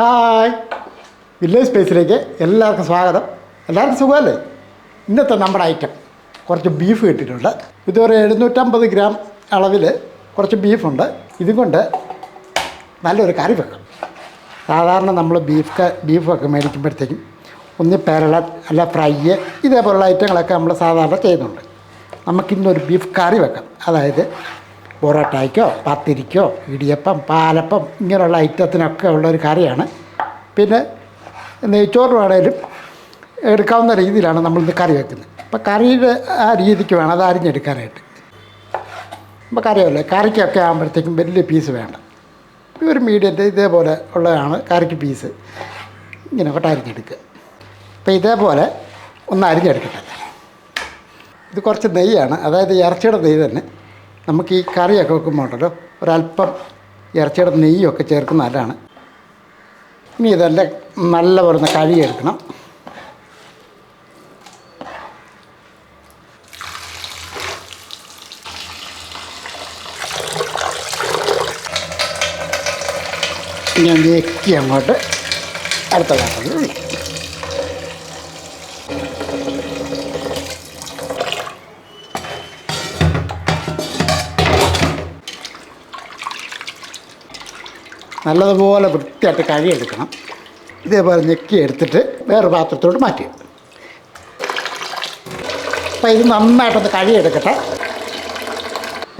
Hi, village സ്പേസിലേക്ക് എല്ലാവർക്കും സ്വാഗതം. എല്ലാവർക്കും സുഖമല്ലേ? ഇന്നത്തെ നമ്മുടെ ഐറ്റം കുറച്ച് ബീഫ് കിട്ടിയിട്ടുണ്ട്. ഇതൊരു 750 ഗ്രാം അളവിൽ കുറച്ച് ബീഫുണ്ട്. ഇതും കൊണ്ട് നല്ലൊരു കറി വെക്കാം. സാധാരണ നമ്മൾ ബീഫൊക്കെ മേടിക്കുമ്പോഴത്തേക്കും ഒന്ന് പെരളൻ അല്ല ഫ്രൈ ഇതേപോലുള്ള ഐറ്റങ്ങളൊക്കെ നമ്മൾ സാധാരണ ചെയ്യുന്നുണ്ട്. നമുക്കിന്നൊരു ബീഫ് കറി വെക്കാം. അതായത് പൊറോട്ടയ്ക്കോ പത്തിരിക്കോ ഇടിയപ്പം പാലപ്പം ഇങ്ങനെയുള്ള ഐറ്റത്തിനൊക്കെ ഉള്ളൊരു കറിയാണ്. പിന്നെ നെയ്ച്ചോറ് വേണേലും എടുക്കാവുന്ന രീതിയിലാണ് നമ്മളിന്ന് കറി വെക്കുന്നത്. അപ്പോൾ കറിയുടെ ആ രീതിക്ക് വേണം അത് അരിഞ്ഞെടുക്കാനായിട്ട്. അപ്പോൾ കറിയല്ലേ, കറിക്കൊക്കെ ആകുമ്പോഴത്തേക്കും വലിയ പീസ് വേണ്ട. ഒരു മീഡിയത്തെ ഇതേപോലെ ഉള്ളതാണ് കറിക്ക് പീസ്. ഇങ്ങനെ കൊട്ട അരിഞ്ഞെടുക്കുക. അപ്പോൾ ഇതേപോലെ ഒന്ന് അരിഞ്ഞെടുക്കട്ടെ. ഇത് കുറച്ച് നെയ്യാണ്, അതായത് ഇറച്ചിയുടെ നെയ്യ് തന്നെ. നമുക്ക് ഈ കറിയൊക്കെ വെക്കുമ്പോൾ ഉണ്ടല്ലോ ഒരല്പം ഇറച്ചിയുടെ നെയ്യൊക്കെ ചേർക്കുന്ന നല്ലതാണ്. ഇനി ഇതെല്ലാം നല്ലപോലെ ഒന്ന് കഴുകിയെടുക്കണം. ഇനി ഞെക്കി അങ്ങോട്ട് അടുത്ത പാത്രത്തിൽ നല്ലതുപോലെ വൃത്തിയായിട്ട് കഴുകിയെടുക്കണം. ഇതേപോലെ ഞെക്കി എടുത്തിട്ട് വേറെ പാത്രത്തോട്ട് മാറ്റി. അപ്പോൾ ഇത് നന്നായിട്ടൊന്ന് കഴുകിയെടുക്കട്ടെ.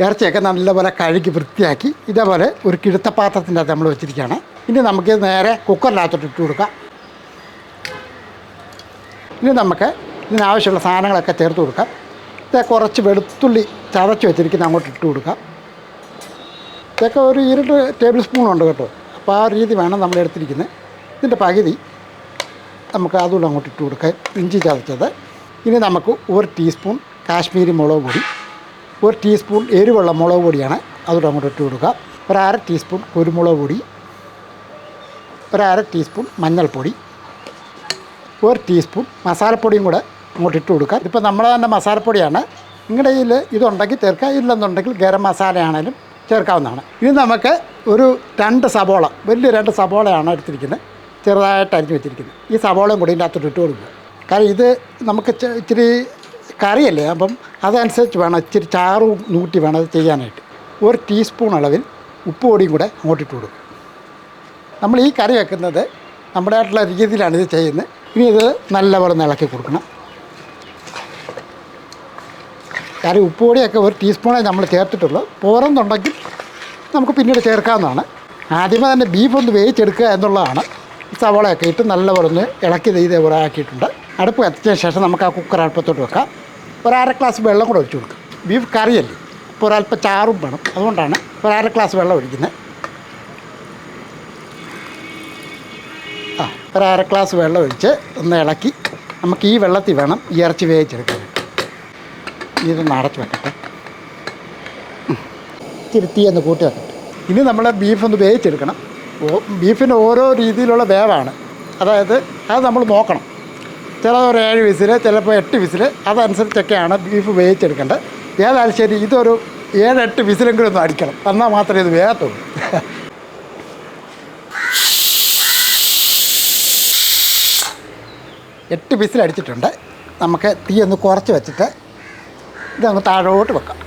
ഇറച്ചിയൊക്കെ നല്ലപോലെ കഴുകി വൃത്തിയാക്കി ഇതേപോലെ ഒരു കിഴുത്ത പാത്രത്തിൻ്റെ അകത്ത് നമ്മൾ വെച്ചിരിക്കുകയാണ്. ഇനി നമുക്ക് നേരെ കുക്കറിനകത്തോട്ട് ഇട്ട് കൊടുക്കാം. ഇനി നമുക്ക് ഇതിനാവശ്യമുള്ള സാധനങ്ങളൊക്കെ ചേർത്ത് കൊടുക്കാം. ഇത് കുറച്ച് വെളുത്തുള്ളി ചതച്ച് വെച്ചിരിക്കുന്ന അങ്ങോട്ട് ഇട്ട് കൊടുക്കാം. ഇതൊക്കെ ഒരു 2 ടേബിൾ സ്പൂൺ ഉണ്ട് കേട്ടോ. അപ്പോൾ ആ രീതി വേണം നമ്മൾ എടുത്തിരിക്കുന്നത്. ഇതിൻ്റെ പകുതി നമുക്ക് അതുകൊണ്ട് അങ്ങോട്ട് ഇട്ട് കൊടുക്കാം, ഇഞ്ചി ചതച്ചത്. ഇനി നമുക്ക് 1 ടീസ്പൂൺ കാശ്മീരി മുളക് പൊടി, 1 ടീസ്പൂൺ എരിവുള്ള മുളക് പൊടിയാണ്, അതുകൊണ്ട് അങ്ങോട്ട് ഇട്ട് കൊടുക്കുക. 1/2 ടീസ്പൂൺ കുരുമുളക് പൊടി, 1/2 ടീസ്പൂൺ മഞ്ഞൾപ്പൊടി, 1 ടീസ്പൂൺ മസാലപ്പൊടിയും കൂടെ അങ്ങോട്ട് ഇട്ട് കൊടുക്കുക. ഇതിപ്പോൾ നമ്മളെ തന്നെ മസാലപ്പൊടിയാണ്. നിങ്ങളുടെ കയ്യിൽ ഇതുണ്ടെങ്കിൽ ചേർക്കുക, ഇല്ലെന്നുണ്ടെങ്കിൽ ഗരം മസാലയാണേലും ചേർക്കാവുന്നതാണ്. ഇനി നമുക്ക് ഒരു 2 സബോള, വലിയ 2 സബോളയാണ് എടുത്തിരിക്കുന്നത്, ചെറുതായിട്ട് അരിഞ്ഞ് വെച്ചിരിക്കുന്നത്. ഈ സബോളയും കൂടി ഇതിൻ്റെ അകത്തോട്ട് ഇട്ട് കൊടുക്കുക. കാരണം ഇത് നമുക്ക് ഇച്ചിരി കറിയല്ലേ, അപ്പം അതനുസരിച്ച് വേണം, ഇച്ചിരി ചാറും നൂറ്റി വേണം അത് ചെയ്യാനായിട്ട്. 1 ടീസ്പൂൺ അളവിൽ ഉപ്പ് പൊടിയും കൂടെ അങ്ങോട്ട് ഇട്ട് കൊടുക്കും. നമ്മൾ ഈ കറി വെക്കുന്നത് നമ്മുടെ ആയിട്ടുള്ള രീതിയിലാണ് ഇത് ചെയ്യുന്നത്. ഇനി ഇത് നല്ലപോലെ ഇളക്കി കൊടുക്കണം. കാരണം ഉപ്പ് പൊടിയൊക്കെ 1 ടീസ്പൂണേ നമ്മൾ ചേർത്തിട്ടുള്ളൂ. പോരെന്നുണ്ടെങ്കിൽ നമുക്ക് പിന്നീട് ചേർക്കാവുന്നതാണ്. ആദ്യമേ തന്നെ ബീഫ് ഒന്ന് വേവിച്ചെടുക്കുക എന്നുള്ളതാണ്. സവാളയൊക്കെ ഇട്ട് നല്ലപോലെ ഒന്ന് ഇളക്കി ഇതേപോലെ ആക്കിയിട്ടുണ്ട്. അടുപ്പ് കത്തിച്ചതിന് ശേഷം നമുക്ക് ആ കുക്കർ അടുപ്പത്തോട്ട് വെക്കാം. 1/2 ഗ്ലാസ് വെള്ളം കൂടെ ഒഴിച്ചു കൊടുക്കും. ബീഫ് കറിയല്ലേ, ഇപ്പോൾ ഒരല്പം ചാറും വേണം, അതുകൊണ്ടാണ് 1/2 ഗ്ലാസ് വെള്ളം ഒഴിക്കുന്നത്. 1/2 ഗ്ലാസ് വെള്ളം ഒഴിച്ച് ഒന്ന് ഇളക്കി നമുക്ക് ഈ വെള്ളത്തിൽ വേണം ഈ ഇറച്ചി വേവിച്ചെടുക്കാൻ. ഇതൊന്ന് അടച്ച് വെക്കട്ടെ, ഇച്ചിരി തീ ഒന്ന് കൂട്ടി വെക്കട്ടെ. ഇനി നമ്മൾ ബീഫൊന്ന് വേവിച്ചെടുക്കണം. ബീഫിന് ഓരോ രീതിയിലുള്ള വേവാണ്, അതായത് അത് നമ്മൾ നോക്കണം. ചിലത് ഒരു 7 വിസിൽ, ചിലപ്പോൾ 8 വിസിൽ, അതനുസരിച്ചൊക്കെയാണ് ബീഫ് വേവിച്ചെടുക്കേണ്ടത്. ഏതായാലും ശരി, ഇതൊരു 7-8 വിസിലെങ്കിലും ഒന്ന് അടിക്കണം, എന്നാൽ മാത്രമേ ഇത് വേഗത്തുള്ളൂ. 8 വിസിൽ അടിച്ചിട്ടുണ്ട്. നമുക്ക് തീ ഒന്ന് കുറച്ച് വെച്ചിട്ട് ഇതങ്ങ് താഴോട്ട് വെക്കാം.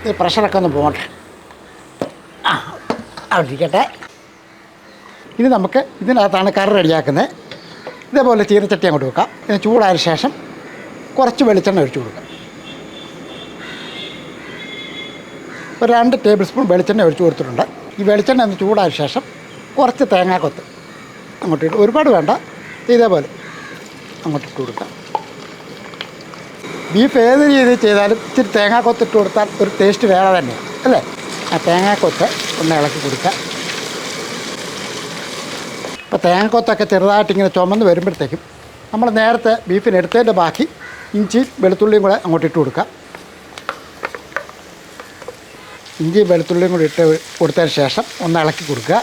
ഈ പ്രഷറൊക്കെ ഒന്ന് പോകട്ടെ. അവിടെ ഇരിക്കട്ടെ. ഇനി നമുക്ക് ഇതിനകത്താണ് കറി റെഡിയാക്കുന്നത്. ഇതേപോലെ ചീനച്ചട്ടി അങ്ങോട്ട് വെക്കാം. ഇതിന് ചൂടായ ശേഷം കുറച്ച് വെളിച്ചെണ്ണ ഒഴിച്ച് കൊടുക്കാം. ഒരു 2 ടേബിൾ സ്പൂൺ വെളിച്ചെണ്ണ ഒഴിച്ച് കൊടുത്തിട്ടുണ്ട്. ഈ വെളിച്ചെണ്ണ ഒന്ന് ചൂടായ ശേഷം കുറച്ച് തേങ്ങാക്കൊത്ത് അങ്ങോട്ട് ഇട്ട്, ഒരുപാട് വേണ്ട, ഇതേപോലെ അങ്ങോട്ട് ഇട്ട് കൊടുക്കാം. ബീഫ് ഏത് രീതിയിൽ ചെയ്താലും ഇച്ചിരി തേങ്ങാക്കൊത്ത് ഇട്ട് കൊടുത്താൽ ഒരു ടേസ്റ്റ് വേറെ തന്നെയാണ്, അല്ലേ? ആ തേങ്ങാക്കൊത്ത് ഒന്ന് ഇളക്കി കൊടുക്കുക. അപ്പോൾ തേങ്ങാക്കൊത്തൊക്കെ ചെറുതായിട്ടിങ്ങനെ ചുമന്ന് വരുമ്പോഴത്തേക്കും നമ്മൾ നേരത്തെ ബീഫിന് എടുത്തതിൻ്റെ ബാക്കി ഇഞ്ചിയും വെളുത്തുള്ളിയും കൂടെ അങ്ങോട്ട് ഇട്ട് കൊടുക്കുക. ഇഞ്ചിയും വെളുത്തുള്ളിയും കൂടി ഇട്ട് കൊടുത്തതിന് ശേഷം ഒന്ന് ഇളക്കി കൊടുക്കുക.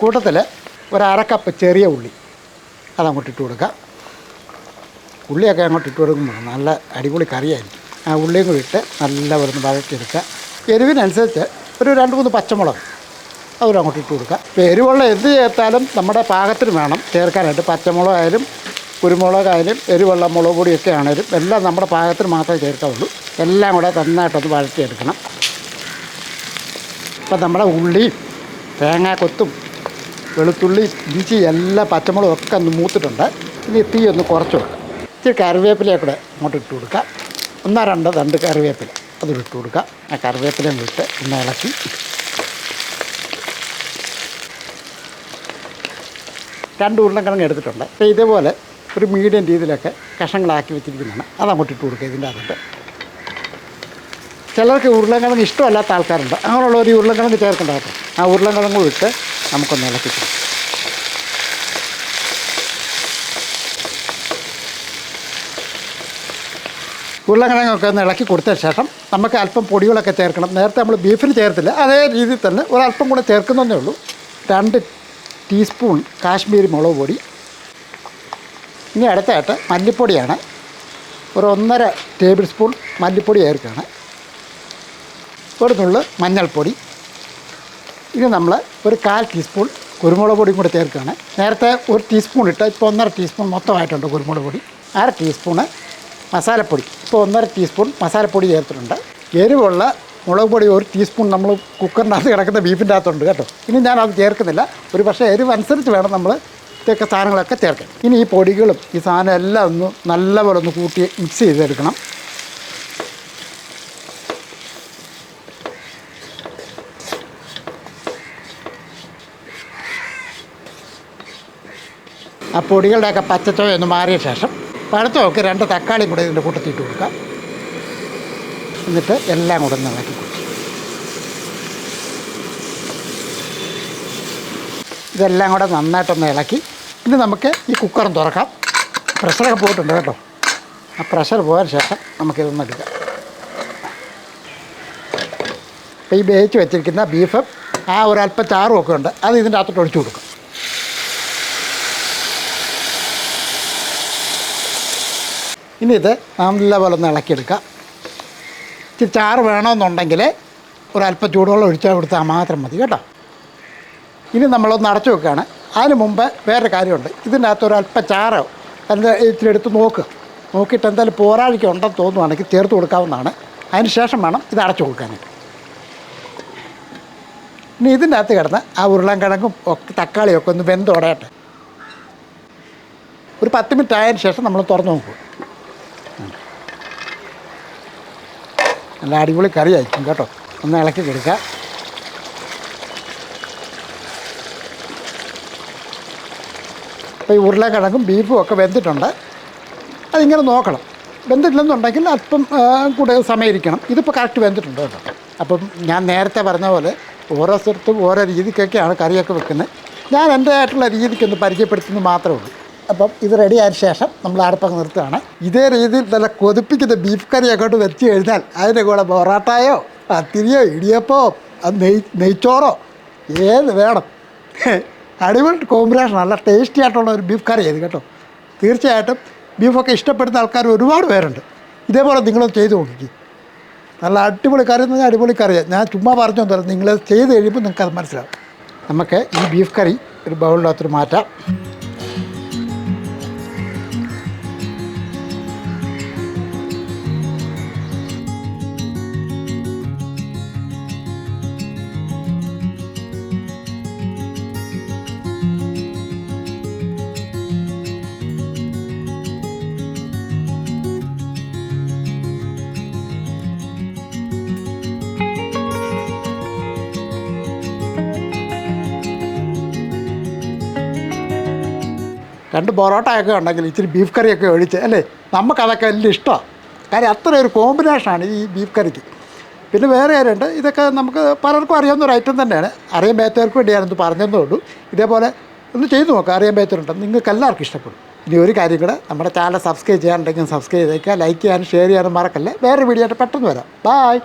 കൂട്ടത്തിൽ 1/2 കപ്പ് ചെറിയ ഉള്ളി അതങ്ങോട്ട് ഇട്ട് കൊടുക്കുക. ഉള്ളിയൊക്കെ അങ്ങോട്ട് ഇട്ട് കൊടുക്കുമ്പോൾ നല്ല അടിപൊളി കറിയായിരിക്കും. ആ ഉള്ളിയും കൂടി ഇട്ട് നല്ല വരുന്ന വഴറ്റിയെടുക്കുക. എരിവിനനുസരിച്ച് ഒരു 2-3 പച്ചമുളക് അതും അങ്ങോട്ട് ഇട്ട് കൊടുക്കുക. ഇപ്പോൾ എരിവുള്ള എന്ത് ചേർത്താലും നമ്മുടെ പാകത്തിന് വേണം ചേർക്കാനായിട്ട്. പച്ചമുളകായാലും കുരുമുളകായാലും എരിവുള്ള മുളക് പൊടിയൊക്കെ ആണെങ്കിലും എല്ലാം നമ്മുടെ പാകത്തിന് മാത്രമേ ചേർക്കാവുള്ളൂ. എല്ലാം കൂടെ നന്നായിട്ടൊന്ന് വഴറ്റിയെടുക്കണം. ഇപ്പം നമ്മുടെ ഉള്ളിയും തേങ്ങാക്കൊത്തും വെളുത്തുള്ളി ഇഞ്ചി എല്ലാ പച്ചമുളകും ഒക്കെ ഒന്ന് മൂത്തിട്ടുണ്ട്. ഇനി തീ ഒന്ന് കുറച്ച് കൊടുക്കുക. ഇച്ചിരി കറിവേപ്പിലയെ കൂടെ അങ്ങോട്ട് ഇട്ട് കൊടുക്കുക. 1-2 തണ്ട് കറിവേപ്പില അതും ഇട്ട് കൊടുക്കുക. ആ കറിവേപ്പിലയും വിട്ട് ഒന്ന് ഇളക്കി 2 ഉരുളക്കിഴങ്ങ് എടുത്തിട്ടുണ്ട്. അപ്പോൾ ഇതേപോലെ ഒരു മീഡിയം രീതിയിലൊക്കെ കഷ്ണങ്ങളാക്കി വെച്ചിരിക്കുന്നതാണ്. അതങ്ങോട്ട് ഇട്ട് കൊടുക്കുക. ഇതിൻ്റെ അകത്ത് ചിലർക്ക് ഉരുളക്കിഴങ്ങ് ഇഷ്ടമല്ലാത്ത ആൾക്കാരുണ്ട്. അങ്ങനെയുള്ള ഒരു ഉരുളക്കിഴങ്ങ് ചേർക്കേണ്ട കേട്ടോ. ആ ഉരുളക്കിഴങ്ങ് ഇട്ട് നമുക്കൊന്ന് ഇളക്കി കൊടുക്കാം. ഉരുളക്കിഴങ്ങൊക്കെ ഒന്ന് ഇളക്കി കൊടുത്ത ശേഷം നമുക്ക് അല്പം പൊടികളൊക്കെ ചേർക്കണം. നേരത്തെ നമ്മൾ ബീഫിന് ചേർത്തില്ല, അതേ രീതിയിൽ തന്നെ ഒരല്പം കൂടെ ചേർക്കുന്നതേ ഉള്ളൂ. 2 ടീസ്പൂൺ കാശ്മീരി മുളക് പൊടി. ഇനി അടുത്തായിട്ട് മല്ലിപ്പൊടിയാണ്. ഒരു 1.5 ടേബിൾ സ്പൂൺ മല്ലിപ്പൊടി ചേർക്കുകയാണ്. ഒരു നുള്ള് മഞ്ഞൾപ്പൊടി. ഇനി നമ്മൾ ഒരു 1/4 ടീസ്പൂൺ കുരുമുളക് പൊടിയും കൂടെ ചേർക്കുകയാണ്. നേരത്തെ 1 ടീസ്പൂൺ ഇട്ട് ഇപ്പോൾ 1.5 ടീസ്പൂൺ മൊത്തമായിട്ടുണ്ട് കുരുമുളക് പൊടി. 1/2 ടീസ്പൂണ് മസാലപ്പൊടി. ഇപ്പോൾ 1.5 ടീസ്പൂൺ മസാലപ്പൊടി ചേർത്തിട്ടുണ്ട്. എരിവുള്ള മുളക് പൊടി 1 ടീസ്പൂൺ നമ്മൾ കുക്കറിനകത്ത് കിടക്കുന്ന ബീഫിൻ്റെ അകത്തുണ്ട് കേട്ടോ. ഇനി ഞാനത് ചേർക്കുന്നില്ല. ഒരു പക്ഷേ എരിവ് അനുസരിച്ച് വേണം നമ്മൾ ഇതൊക്കെ സാധനങ്ങളൊക്കെ ചേർക്കാൻ. ഇനി ഈ പൊടികളും ഈ സാധനം എല്ലാം ഒന്ന് നല്ലപോലെ ഒന്ന് കൂട്ടി മിക്സ് ചെയ്തെടുക്കണം. ആ പൊടികളുടെയൊക്കെ പച്ചച്ചോയ ഒന്ന് മാറിയ ശേഷം പഴുത്ത് നോക്കി 2 തക്കാളിയും കൂടെ ഇതിൻ്റെ കൂട്ടത്തിട്ട് കൊടുക്കാം. എന്നിട്ട് എല്ലാം കൂടെ ഒന്ന് ഇളക്കി കൊടുക്കും. ഇതെല്ലാം കൂടെ നന്നായിട്ടൊന്ന് ഇളക്കി ഇനി നമുക്ക് ഈ കുക്കറും തുറക്കാം. പ്രഷറൊക്കെ പോയിട്ടുണ്ട് കേട്ടോ. ആ പ്രഷർ പോയതിന് ശേഷം നമുക്കിതൊന്ന് എടുക്കാം. അപ്പോൾ ഈ വേവിച്ച് വെച്ചിരിക്കുന്ന ബീഫ് ആ ഒരല്പം ചാറും ഒക്കെ ഉണ്ട്, അത് ഇതിൻ്റെ അകത്തോട്ട് ഒഴിച്ചു കൊടുക്കും. ഇനി ഇത് നല്ലപോലെ ഒന്ന് ഇളക്കിയെടുക്കാം. ഇച്ചിരി ചാറ് വേണമെന്നുണ്ടെങ്കിൽ ഒരല്പം ചൂടുവെള്ളം ഒഴിച്ചാൽ കൊടുത്താൽ മാത്രം മതി കേട്ടോ. ഇനി നമ്മളൊന്ന് അടച്ചു വെക്കുകയാണ്. അതിന് മുമ്പ് വേറൊരു കാര്യമുണ്ട്. ഇതിൻ്റെ അകത്ത് ഒരല്പം ചാറ് അതിൻ്റെ ഇച്ചിരി എടുത്ത് നോക്കിയിട്ട് എന്തായാലും പോരാഴിക്ക ഉണ്ടെന്ന് തോന്നുവാണെങ്കിൽ ചേർത്ത് കൊടുക്കാവുന്നതാണ്. അതിന് ശേഷം വേണം ഇത് അടച്ചു കൊടുക്കാനായിട്ട്. ഇനി ഇതിൻ്റെ അകത്ത് കിടന്ന് ആ ഉരുളക്കിഴങ്ങും ഒക്കെ തക്കാളിയൊക്കെ ഒന്ന് വെന്തുടയട്ടെ. ഒരു 10 മിനിറ്റ് ആയതിന് ശേഷം നമ്മൾ തുറന്ന് നോക്കും. നല്ല അടിപൊളി കറി ആയിരിക്കും കേട്ടോ. ഒന്ന് ഇളക്കി കൊടുക്കുക. അപ്പോൾ ഈ ഉരുളക്കിഴങ്ങും ബീഫും ഒക്കെ വെന്തിട്ടുണ്ട്. അതിങ്ങനെ നോക്കണം. വെന്തിട്ടില്ലെന്നുണ്ടെങ്കിൽ അല്പം കൂടെ സമയം ഇരിക്കണം. ഇതിപ്പോൾ കറക്റ്റ് വെന്തിട്ടുണ്ട് കേട്ടോ. അപ്പം ഞാൻ നേരത്തെ പറഞ്ഞ പോലെ ഓരോ സ്ഥലത്തും ഓരോ രീതിക്കൊക്കെയാണ് കറിയൊക്കെ വെക്കുന്നത്. ഞാൻ എൻ്റെ ആയിട്ടുള്ള രീതിക്കൊന്ന് പരിചയപ്പെടുത്തുന്നത് മാത്രമേ ഉള്ളൂ. അപ്പം ഇത് റെഡി ആയതിന് ശേഷം നമ്മൾ അടുപ്പൊക്കെ നിർത്തുകയാണ്. ഇതേ രീതിയിൽ നല്ല കൊതിപ്പിക്കുന്ന ബീഫ് കറി അങ്ങോട്ട് വെച്ച് കഴിഞ്ഞാൽ അതിൻ്റെ കൂടെ പൊറാട്ടയോ പത്തിരിയോ ഇടിയപ്പോ നെയ്ച്ചോറോ ഏത് വേണം. അടിപൊളി കോമ്പിനേഷൻ, നല്ല ടേസ്റ്റി ആയിട്ടുള്ള ഒരു ബീഫ് കറി ചെയ്ത് കേട്ടോ. തീർച്ചയായിട്ടും ബീഫൊക്കെ ഇഷ്ടപ്പെടുന്ന ആൾക്കാർ ഒരുപാട് പേരുണ്ട്. ഇതേപോലെ നിങ്ങളൊന്ന് ചെയ്ത് നോക്കി. നല്ല അടിപൊളി കറി എന്ന് പറഞ്ഞാൽ അടിപൊളി കറിയാണ്. ഞാൻ ചുമ്മാ പറഞ്ഞൊന്നുമല്ല, നിങ്ങൾ ചെയ്ത് കഴിയുമ്പോൾ നിങ്ങൾക്കത് മനസ്സിലാവും. നമുക്ക് ഈ ബീഫ് കറി ഒരു ബൗളിനകത്തൊരു മാറ്റാം. രണ്ട് പൊറോട്ടയൊക്കെ ഉണ്ടെങ്കിൽ ഇച്ചിരി ബീഫ് കറിയൊക്കെ ഒഴിച്ച് അല്ലേ, നമുക്കതൊക്കെ വലിയ ഇഷ്ടമാണ്. കാര്യം അത്ര ഒരു കോമ്പിനേഷനാണ് ഈ ബീഫ് കറിക്ക്. പിന്നെ വേറെ കാര്യമുണ്ട്, ഇതൊക്കെ നമുക്ക് പലർക്കും അറിയാവുന്ന ഒരു ഐറ്റം തന്നെയാണ്. അറിയാൻ പറ്റാത്തവർക്ക് വേണ്ടി ഞാനൊന്ന് പറഞ്ഞതേ ഉള്ളൂ. ഇതേപോലെ ഒന്ന് ചെയ്ത് നോക്കാം, അറിയാൻ പറ്റുന്നുണ്ട്, നിങ്ങൾക്ക് എല്ലാവർക്കും ഇഷ്ടപ്പെടും. ഇനി ഒരു കാര്യം കൂടെ, നമ്മുടെ ചാനൽ സബ്സ്ക്രൈബ് ചെയ്യാനുണ്ടെങ്കിൽ സബ്സ്ക്രൈബ് ചെയ്തേക്കുക, ലൈക്ക് ചെയ്യാനും ഷെയർ ചെയ്യാനും മറക്കല്ലേ. വേറെ വീഡിയോ ആയിട്ട് പെട്ടെന്ന് വരാം. ബായ്.